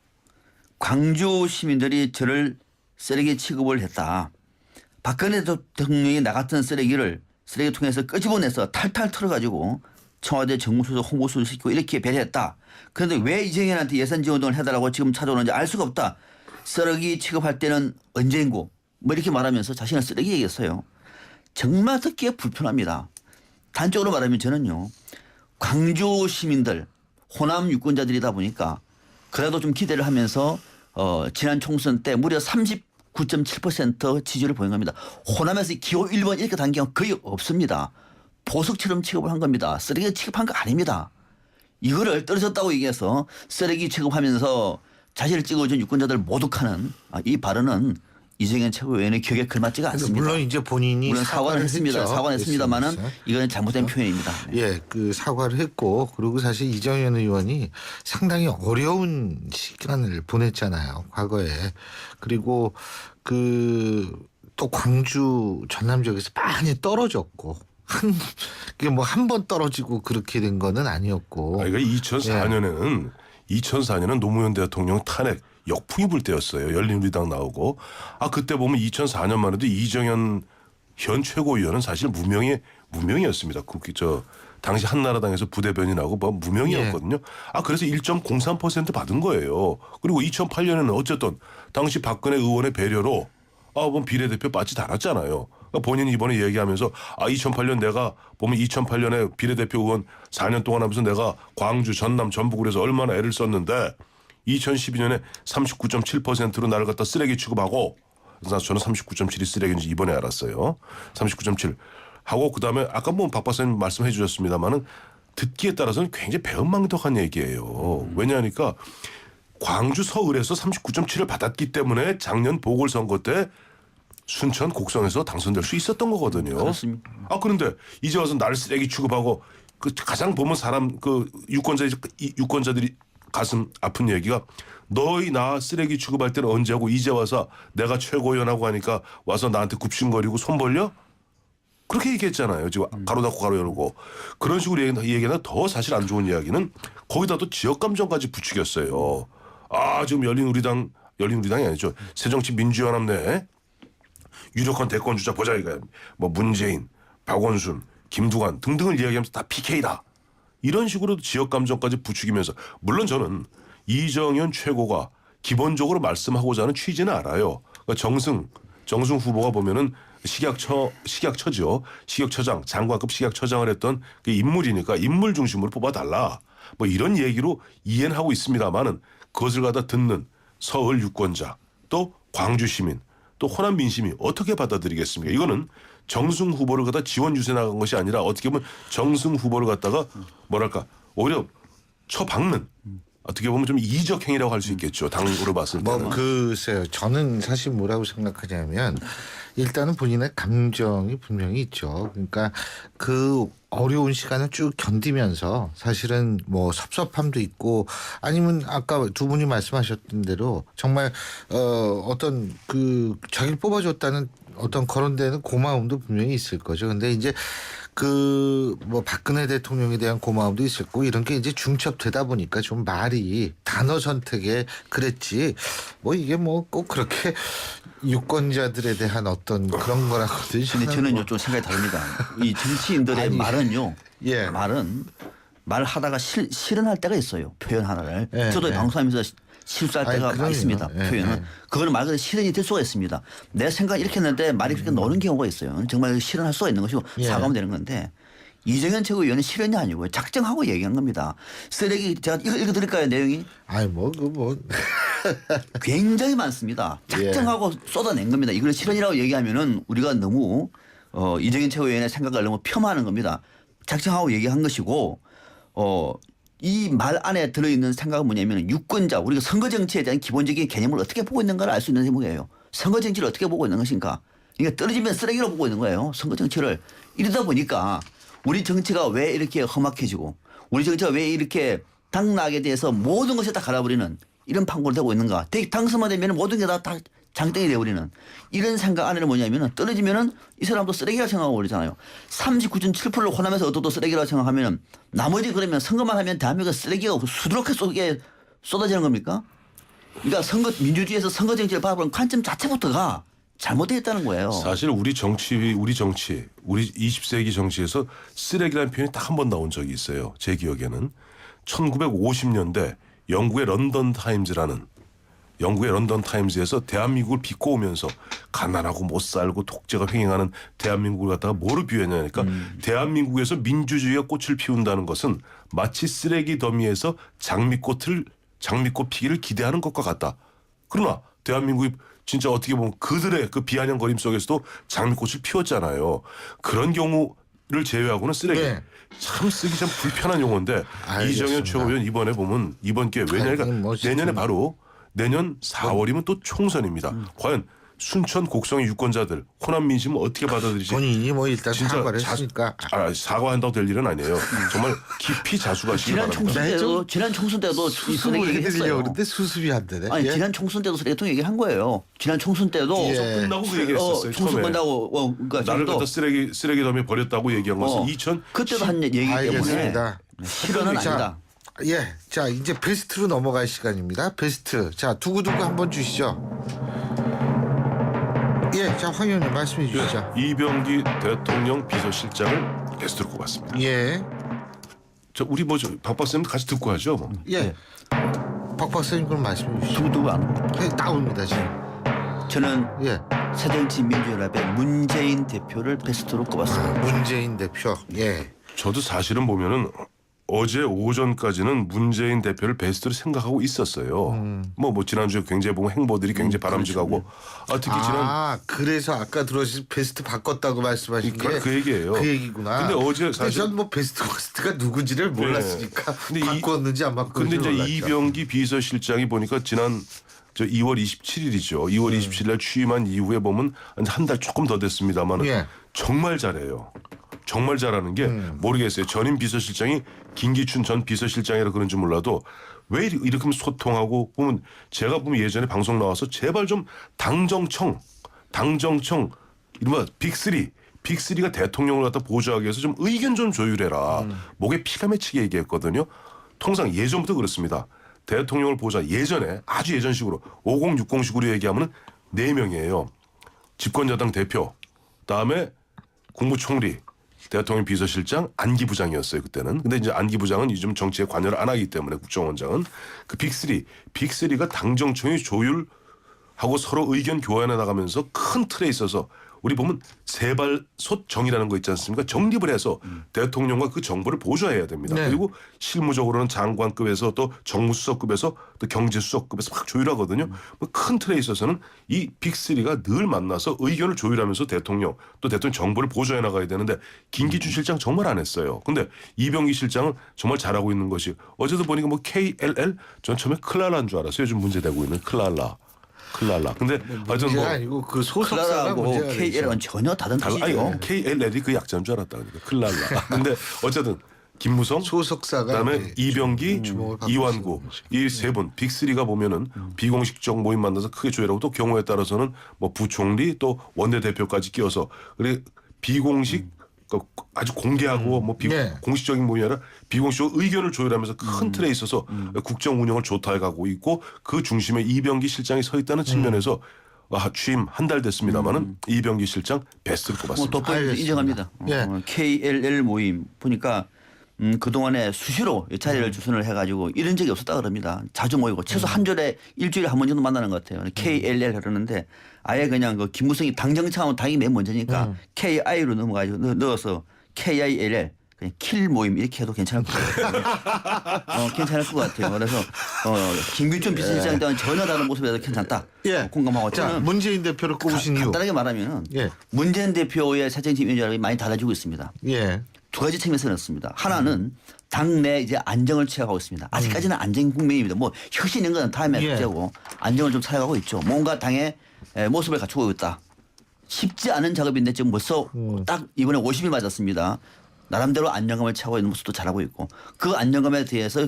광주 시민들이 저를 쓰레기 취급을 했다. 박근혜 대통령이 나 같은 쓰레기를 쓰레기통에서 끄집어내서 탈탈 털어가지고 청와대 정무수석 홍보수석 시키고 이렇게 배려했다. 그런데 왜 이정현한테 예산 지원을 해달라고 지금 찾아오는지 알 수가 없다. 쓰레기 취급할 때는 언제인고 뭐 이렇게 말하면서 자신을 쓰레기 얘기했어요. 정말 듣기에 불편합니다. 단적으로 말하면 저는요. 광주 시민들 호남 유권자들이다 보니까 그래도 좀 기대를 하면서 지난 총선 때 무려 39.7% 지지를 보인 겁니다. 호남에서 기호 1번 이렇게 단 경우 거의 없습니다. 보석처럼 취급을 한 겁니다. 쓰레기 취급한 거 아닙니다. 이거를 떨어졌다고 얘기해서 쓰레기 취급하면서 자신을 찍어준 유권자들 모독하는 이 발언은 이정현 최고위원의 격에 걸맞지가 않습니다. 물론 이제 본인이 물론 사과를 했습니다. 사과는 했습니다만은 이거는 잘못된 표현입니다. 그 사과를 했고 그리고 사실 이정현 의원이 상당히 어려운 시간을 보냈잖아요. 과거에. 그리고 또 광주 전남 지역에서 많이 떨어졌고 한 번 떨어지고 그렇게 된 거는 아니었고. 그러니까 2004년은 노무현 대통령 탄핵 역풍이 불 때였어요. 열린우리당 나오고. 그때 보면 2004년만 해도 이정현 현 최고위원은 사실 무명이었습니다. 당시 한나라당에서 부대변인 하고 무명이었거든요. 그래서 1.03% 받은 거예요. 그리고 2008년에는 어쨌든 당시 박근혜 의원의 배려로 비례대표 빠지 달았잖아요. 그러니까 본인이 이번에 얘기하면서 2008년 내가 보면 2008년에 비례대표 의원 4년 동안 하면서 내가 광주, 전남, 전북을 해서 얼마나 애를 썼는데 2012년에 39.7%로 나를 갖다 쓰레기 취급하고, 그래서 저는 39.7이 쓰레기인지 이번에 알았어요. 39.7 하고 그다음에 아까 박 박사님 말씀해 주셨습니다마는 듣기에 따라서는 굉장히 배은망덕한 얘기예요. 왜냐하니까 광주 서울에서 39.7을 받았기 때문에 작년 보궐선거 때 순천 곡성에서 당선될 수 있었던 거거든요. 그렇습니다. 그런데 이제 와서 날 쓰레기 취급하고 가장 보면 사람 유권자들이 가슴 아픈 얘기가 너희 나 쓰레기 취급할 때는 언제 하고 이제 와서 내가 최고위원하고 하니까 와서 나한테 굽신거리고 손 벌려? 그렇게 얘기했잖아요. 지금 가로 닫고 가로 열고. 그런 식으로 얘기하는 더 사실 안 좋은 이야기는 거기다 또 지역 감정까지 부추겼어요. 지금 열린우리당이 아니죠. 새정치민주연합 내 유력한 대권 주자 보자 이거야. 문재인, 박원순, 김두관 등등을 이야기하면서 다 PK다. 이런 식으로 지역 감정까지 부추기면서, 물론 저는 이정현 최고가 기본적으로 말씀하고자 하는 취지는 알아요. 그러니까 정승 후보가 보면은 식약처죠. 식약처장, 장관급 식약처장을 했던 그 인물이니까 인물 중심으로 뽑아달라. 이런 얘기로 이해는 하고 있습니다만은 그것을 갖다 듣는 서울 유권자, 또 광주 시민, 또 호남 민심이 어떻게 받아들이겠습니까? 이거는 정승 후보를 갖다 지원 유세 나간 것이 아니라 어떻게 보면 정승 후보를 갖다가 오히려 처박는, 어떻게 보면 좀 이적 행위라고 할 수 있겠죠. 당으로 봤을 때는. 글쎄요. 저는 사실 뭐라고 생각하냐면 일단은 본인의 감정이 분명히 있죠. 그러니까 그 어려운 시간을 쭉 견디면서 사실은 섭섭함도 있고, 아니면 아까 두 분이 말씀하셨던 대로 정말 어떤 자기를 뽑아줬다는 어떤 그런 데는 고마움도 분명히 있을 거죠. 근데 이제 박근혜 대통령에 대한 고마움도 있을 거고, 이런 게 이제 중첩되다 보니까 좀 말이 단어 선택에 그랬지, 이게 꼭 그렇게 유권자들에 대한 어떤 그런 거라거든요. 근데 저는 좀 생각이 다릅니다. 이 정치인들의 말은요. 말은 말하다가 실현할 때가 있어요. 표현 하나를. 저도 방송하면서 실수할 때가 많이 있습니다. 표현은. 그거는 말 그대로 실현이 될 수가 있습니다. 내 생각 이렇게 했는데 말이 그렇게 노는 경우가 있어요. 정말 실현할 수가 있는 것이고 사과하면 되는 건데, 이정현 최고위원은 실현이 아니고요. 작정하고 얘기한 겁니다. 쓰레기 제가 읽어드릴까요, 내용이? 굉장히 많습니다. 작정하고 쏟아낸 겁니다. 이걸 실현이라고 얘기하면은 우리가 너무 이정현 최고위원의 생각을 너무 폄하하는 겁니다. 작정하고 얘기한 것이고, 이 말 안에 들어있는 생각은 뭐냐면 유권자, 우리가 선거 정치에 대한 기본적인 개념을 어떻게 보고 있는가를 알 수 있는 대목이에요. 선거 정치를 어떻게 보고 있는 것인가. 그러니까 떨어지면 쓰레기로 보고 있는 거예요. 선거 정치를. 이러다 보니까 우리 정치가 왜 이렇게 험악해지고, 우리 정치가 왜 이렇게 당락에 대해서 모든 것을 다 갈아버리는 이런 판국을 되고 있는가. 당선만 되면 모든 게 다 장땡이 되어버리는 이런 생각 안에는 뭐냐면은, 떨어지면은 이 사람도 쓰레기라고 생각하고 그러잖아요. 39.7%를 호남에서 얻어도 쓰레기라고 생각하면은 나머지 그러면 선거만 하면 대한민국 쓰레기가 수두룩하게 쏟아지는 겁니까? 그러니까 민주주의에서 선거 정치를 바라보는 관점 자체부터가 잘못되어 있다는 거예요. 사실 우리 20세기 정치에서 쓰레기라는 표현이 딱 한 번 나온 적이 있어요. 제 기억에는 1950년대 영국의 런던 타임즈에서 대한민국을 비꼬으면서 가난하고 못 살고 독재가 횡행하는 대한민국을 갖다가 뭐로 비유했냐니까 대한민국에서 민주주의가 꽃을 피운다는 것은 마치 쓰레기 더미에서 장미꽃 피기를 기대하는 것과 같다. 그러나 대한민국이 진짜 어떻게 보면 그들의 그 비아냥거림 속에서도 장미꽃을 피웠잖아요. 그런 경우를 제외하고는 쓰레기. 참 쓰기 참 불편한 용어인데, 이정현 최고위원 이번에 보면 이번 기회에, 왜냐하면 내년에 바로 내년 4월이면 또 총선입니다. 과연 순천 곡성의 유권자들 호남 민심을 어떻게 받아들이지? 본인이 뭐 일단 진짜 사과를 했으니까. 사과한다고 될 일은 아니에요. 정말 깊이 자수하시기 지난 바랍니다. 총선 때도 지난 총선 때도 수습을 해드리려고 그랬는데 수습이 안 되네. 아니 예. 지난 총선 때도 대통령 얘기한 거예요. 지난 총선 때도 끝나고 그 얘기했었어요. 총선 처음에. 끝나고 그러니까 나를 갖다 쓰레기 담에 버렸다고 얘기한 것은 그때도 한 얘기 때문에 알겠습니다. 실언은 아니다. 예, 자 이제 베스트로 넘어갈 시간입니다. 베스트. 자 두구두구 한번 주시죠. 예, 자 황 의원님 말씀해 주시죠. 이병기 대통령 비서실장을 베스트로 꼽았습니다. 예, 저 우리 박 박사님 같이 듣고 하죠. 뭐. 예. 박 박사님 그럼 말씀해 주시죠. 두구두구 안 예, 나옵니다 지금. 저는 예, 새정치민주연합의 문재인 대표를 베스트로 꼽았습니다. 문재인 대표. 예. 저도 사실은 보면은 어제 오전까지는 문재인 대표를 베스트로 생각하고 있었어요. 뭐 지난주에 굉장히 보면 행보들이 굉장히 바람직하고 특히 지난 그래서 아까 들어오신 베스트 바꿨다고 말씀하신 게 그 얘기예요. 그 얘기구나. 근데 어제 사실 전뭐 베스트가 누군지를 몰랐으니까 근데 바꿨는지 안 바꿨는지 근데 이제 몰랐죠. 이병기 비서실장이 보니까 지난 2월 27일이죠. 2월 27일 날 취임한 이후에 보면 한 달 조금 더 됐습니다만 예. 정말 잘해요. 정말 잘하는 게 모르겠어요. 전임 비서실장이 김기춘 전 비서실장이라 그런지 몰라도 왜 이렇게 소통하고 보면 제가 보면 예전에 방송 나와서 제발 좀 당정청 이른바 빅3가 대통령을 갖다 보좌하기 위해서 좀 의견 좀 조율해라. 목에 피가 맺히게 얘기했거든요. 통상 예전부터 그렇습니다. 대통령을 보좌 예전에 아주 예전식으로 5060식으로 얘기하면 4명이에요. 집권여당 대표, 그다음에 국무총리, 대통령 비서실장, 안기부장이었어요 그때는. 근데 이제 안기부장은 요즘 정치에 관여를 안 하기 때문에 국정원장은 그 빅3가 당정청이 조율하고 서로 의견 교환해 나가면서 큰 틀에 있어서 우리 보면 세발솥 정이라는 거 있지 않습니까? 정립을 해서 대통령과 그 정보를 보좌해야 됩니다. 네. 그리고 실무적으로는 장관급에서 또 정무수석급에서 또 경제수석급에서 막 조율하거든요. 큰 틀에 있어서는 이 빅3가 늘 만나서 의견을 조율하면서 대통령 정보를 보좌해 나가야 되는데 김기춘 실장 정말 안 했어요. 근데 이병기 실장은 정말 잘하고 있는 것이 어제도 보니까 KLL 전 처음에 클랄라인 줄 알았어요. 요즘 문제되고 있는 클랄라. 근데 하여튼 문제가 아니고 그 소속사가 문제가 KL은 전혀 다른 뜻이죠. KLL이 그 약자인 줄 알았다. 그러니까 클랄라. 근데 어쨌든 김무성, 소속사가 그다음에 이병기, 이완구 이 세 분 빅3가 보면은 비공식적 모임 만나서 크게 조율하고 또 경우에 따라서는 뭐 부총리 또 원내대표까지 끼워서 그리고 비공식 아주 공개하고 공식적인 모임이 아니라 비공식적으로 의견을 조율하면서 큰 틀에 있어서 국정 운영을 좋다 해가고 있고 그 중심에 이병기 실장이 서 있다는 측면에서 취임 한 달 됐습니다마는 이병기 실장 베스트를 꼽았습니다. 돋보이 인정합니다. KLL 모임 보니까 그동안에 수시로 자리를 주선을 해가지고 이런 적이 없었다 그럽니다. 자주 모이고 최소 일주일에 한 번 정도 만나는 것 같아요. KLL 그러는데 아예 그냥 그 김무성이 당정청하면 당이 맨 먼저니까 KI로 넘어가지고 넣어서 KILL 그냥 킬 모임 이렇게 해도 괜찮을 것 같아요. 괜찮을 것 같아요. 그래서 김기춘 비서실장 때는 전혀 다른 모습에서 괜찮다. 공감하고 자, 문재인 대표를 꼽으신 이유. 간단하게 말하면 문재인 대표의 사정치민주연합이 많이 달라지고 있습니다. 두 가지 측면에서 넣습니다. 하나는 당내 이제 안정을 취하고 있습니다. 아직까지는 안정 국면입니다. 뭐 혁신 이런 건 다음에 문제고 안정을 좀 찾아가고 있죠. 뭔가 당의 모습을 갖추고 있다. 쉽지 않은 작업인데 지금 벌써 딱 이번에 50일 맞았습니다. 나름대로 안정감을 취하고 있는 모습도 잘하고 있고 그 안정감에 대해서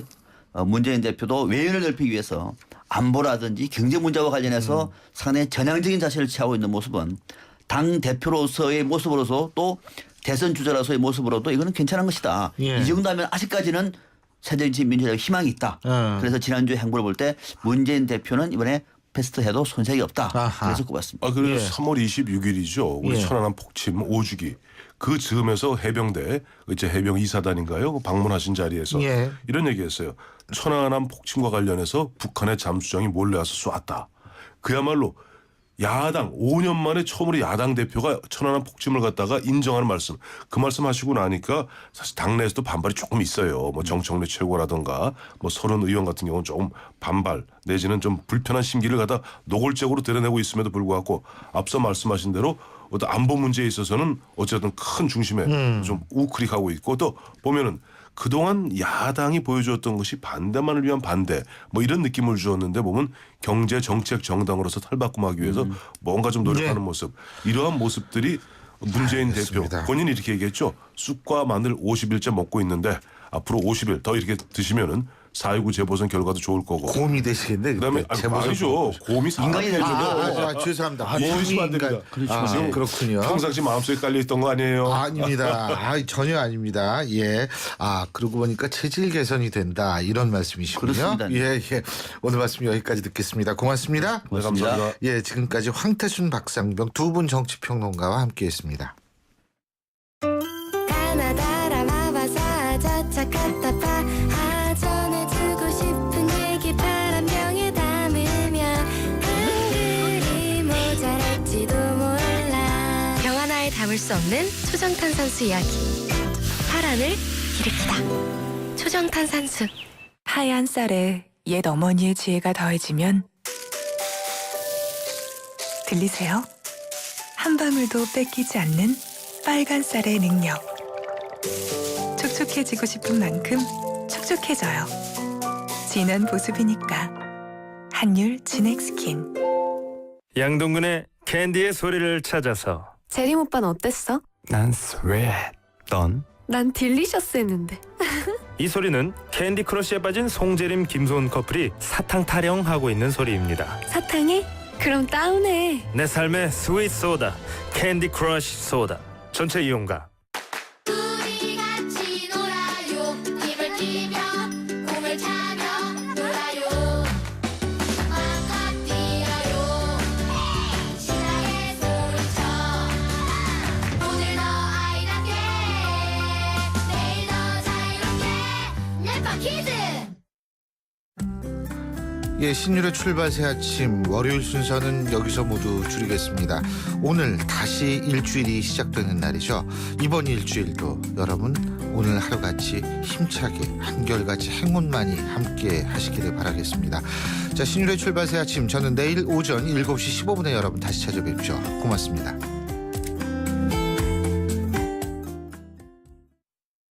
문재인 대표도 외연을 넓히기 위해서 안보라든지 경제 문제와 관련해서 상당히 전향적인 자세를 취하고 있는 모습은 당 대표로서의 모습으로서 또 대선 주자로서의 모습으로도 이거는 괜찮은 것이다. 이 정도면 아직까지는 새정치민주연합에 희망이 있다. 그래서 지난주에 행보를 볼 때 문재인 대표는 이번에 베스트 해도 손색이 없다. 그래서 꼽았습니다. 그래서 3월 26일이죠. 우리 천안함 폭침 5주기. 그 즈음에서 해병대 이제 해병 2사단인가요? 방문하신 자리에서 이런 얘기했어요. 천안함 폭침과 관련해서 북한의 잠수정이 몰래 와서 쏘았다. 그야말로 야당 5년 만에 처음으로 야당 대표가 천안함 폭침을 갖다가 인정하는 말씀. 그 말씀하시고 나니까 사실 당내에서도 반발이 조금 있어요. 뭐 정청래 최고라든가 뭐 서른 의원 같은 경우는 조금 반발 내지는 좀 불편한 심기를 갖다 노골적으로 드러내고 있음에도 불구하고 앞서 말씀하신 대로 어떤 안보 문제에 있어서는 어쨌든 큰 중심에 좀 우크릭하고 있고 또 보면은 그동안 야당이 보여주었던 것이 반대만을 위한 반대 뭐 이런 느낌을 주었는데 보면 경제 정책 정당으로서 탈바꿈하기 위해서 뭔가 좀 노력하는 모습 이러한 모습들이 문재인 대표 본인이 이렇게 얘기했죠. 쑥과 마늘 50일째 먹고 있는데 앞으로 50일 더 이렇게 드시면은 4.19 재보선 결과도 좋을 거고. 곰이 되시겠네. 그다음에 아니죠. 곰이 인간이 되죠. 죄송합니다. 모르시면 안 됩니다. 그렇죠. 그렇군요. 평상시 마음속에 깔려 있던 거 아니에요? 아닙니다. 전혀 아닙니다. 예. 그러고 보니까 체질 개선이 된다 이런 말씀이시군요. 그렇습니다. 예. 오늘 말씀 여기까지 듣겠습니다. 고맙습니다. 네, 감사합니다. 예, 지금까지 황태순, 박상병 두 분 정치평론가와 함께했습니다. 전해주고 싶은 얘기 바람병에 담으면 한글이 모자랄지도 몰라. 병 하나에 담을 수 없는 초정탄산수 이야기. 파란을 일으키다. 초정탄산수. 하얀 쌀에 옛 어머니의 지혜가 더해지면 들리세요? 한 방울도 뺏기지 않는 빨간 쌀의 능력. 촉촉해지고 싶은 만큼 촉촉해져요. 진한 보습이니까 한율 진액 스킨. 양동근의 캔디의 소리를 찾아서. 재림 오빠는 어땠어? 난 스웨트. 넌? 난 딜리셔스 했는데. 이 소리는 캔디 크러쉬에 빠진 송재림 김소은 커플이 사탕 타령하고 있는 소리입니다. 사탕해? 그럼 다운해. 내 삶의 스윗 소다, 캔디 크러쉬 소다. 전체 이용가. 우리 같이 놀아요. 입을 끼며 꿈을 차며 놀아요. 마음껏 뛰어요. 신나게 소리쳐. 오늘 너 아이답게 내일 너 자유롭게 랩파 키즈. 예, 신율의 출발 새 아침 월요일 순서는 여기서 모두 줄이겠습니다. 오늘 다시 일주일이 시작되는 날이죠. 이번 일주일도 여러분 오늘 하루같이 힘차게 한결같이 행운만이 함께 하시기를 바라겠습니다. 자, 신율의 출발 새 아침 저는 내일 오전 7시 15분에 여러분 다시 찾아뵙죠. 고맙습니다.